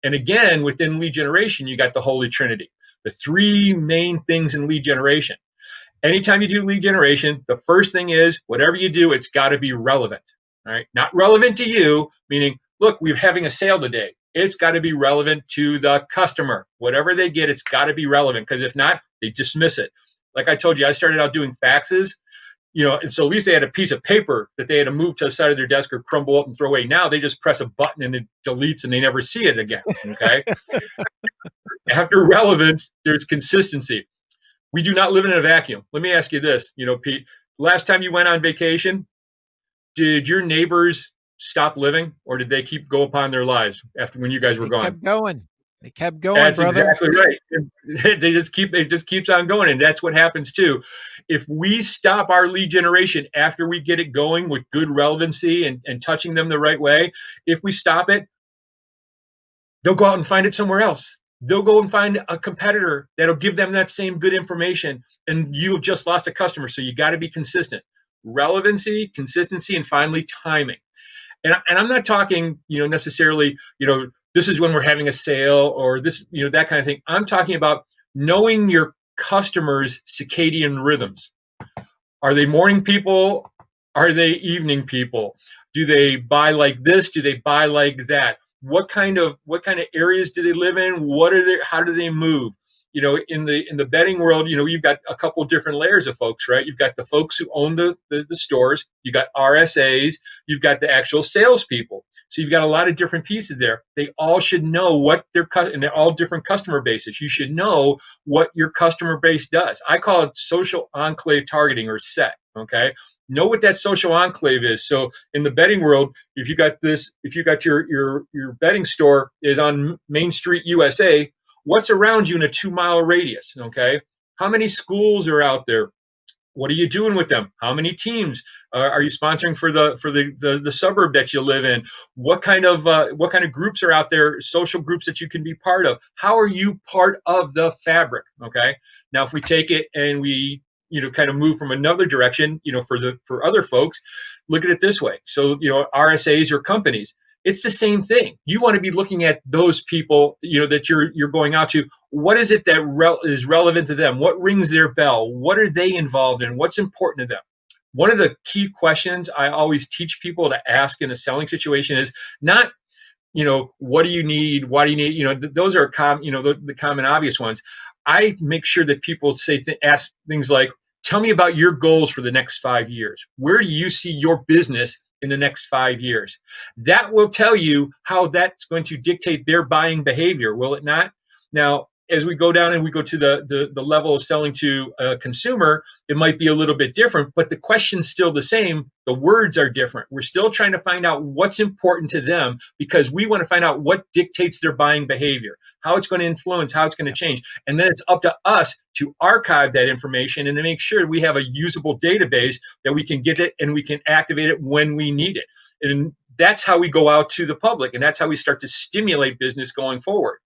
And again, within lead generation, you got the Holy Trinity, the three main things in lead generation. Anytime you do lead generation, the first thing is whatever you do, it's got to be relevant. All right. Not relevant to you, meaning, look, we're having a sale today. It's got to be relevant to the customer. Whatever they get, it's got to be relevant, because if not, they dismiss it. Like I told you, I started out doing faxes, and so at least they had a piece of paper that they had to move to the side of their desk or crumble up and throw away. Now they just press a button and it deletes and they never see it again. Okay. After relevance, there's consistency. We do not live in a vacuum. Let me ask you this, Pete, last time you went on vacation, did your neighbors stop living, or did they keep go upon their lives after when you guys were They gone? kept going. They kept going, That's brother. exactly right. It just keeps on going. And that's what happens too. If we stop our lead generation after we get it going with good relevancy and touching them the right way, if we stop it, they'll go out and find it somewhere else. They'll go and find a competitor that'll give them that same good information, and you have just lost a customer. So you got to be consistent. Relevancy, consistency, and finally timing. And I'm not talking, necessarily, this is when we're having a sale or this, that kind of thing. I'm talking about knowing your customers' circadian rhythms. Are they morning people? Are they evening people? Do they buy like this? Do they buy like that? What kind of areas do they live in? How do they move? In the betting world, you've got a couple of different layers of folks, right? You've got the folks who own the stores, you've got RSAs, you've got the actual salespeople. So you've got a lot of different pieces there. They all should know what and they're all different customer bases. You should know what your customer base does. I call it social enclave targeting, or SET. Okay. Know what that social enclave is. So in the betting world, if you got your betting store is on Main Street, USA, what's around you in a 2-mile radius? Okay. How many schools are out there? What are you doing with them? How many teams are you sponsoring for the suburb that you live in? What kind of groups are out there? Social groups that you can be part of. How are you part of the fabric? Okay. Now, if we take it and we kind of move from another direction, for other folks, look at it this way. So RSAs or companies. It's the same thing. You want to be looking at those people, that you're going out to. What is it that is relevant to them? What rings their bell? What are they involved in? What's important to them? One of the key questions I always teach people to ask in a selling situation is not, what do you need? Why do you need? Those are the common obvious ones. I make sure that people ask things like, tell me about your goals for the next 5 years. Where do you see your business in the next 5 years? That will tell you how that's going to dictate their buying behavior, will it not? Now, as we go down and we go to the level of selling to a consumer, it might be a little bit different, but the question's still the same. The words are different. We're still trying to find out what's important to them, because we want to find out what dictates their buying behavior, how it's going to influence, how it's going to change. And then it's up to us to archive that information and to make sure we have a usable database that we can get it and we can activate it when we need it. And that's how we go out to the public, and that's how we start to stimulate business going forward.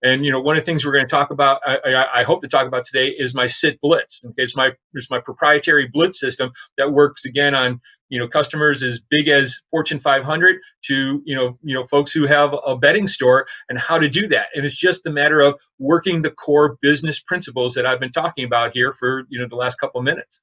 And one of the things we're going to talk about, I hope to talk about today, is my SIT Blitz. Okay, it's my proprietary Blitz system that works again on customers as big as Fortune 500 to folks who have a betting store, and how to do that. And it's just a matter of working the core business principles that I've been talking about here for the last couple of minutes.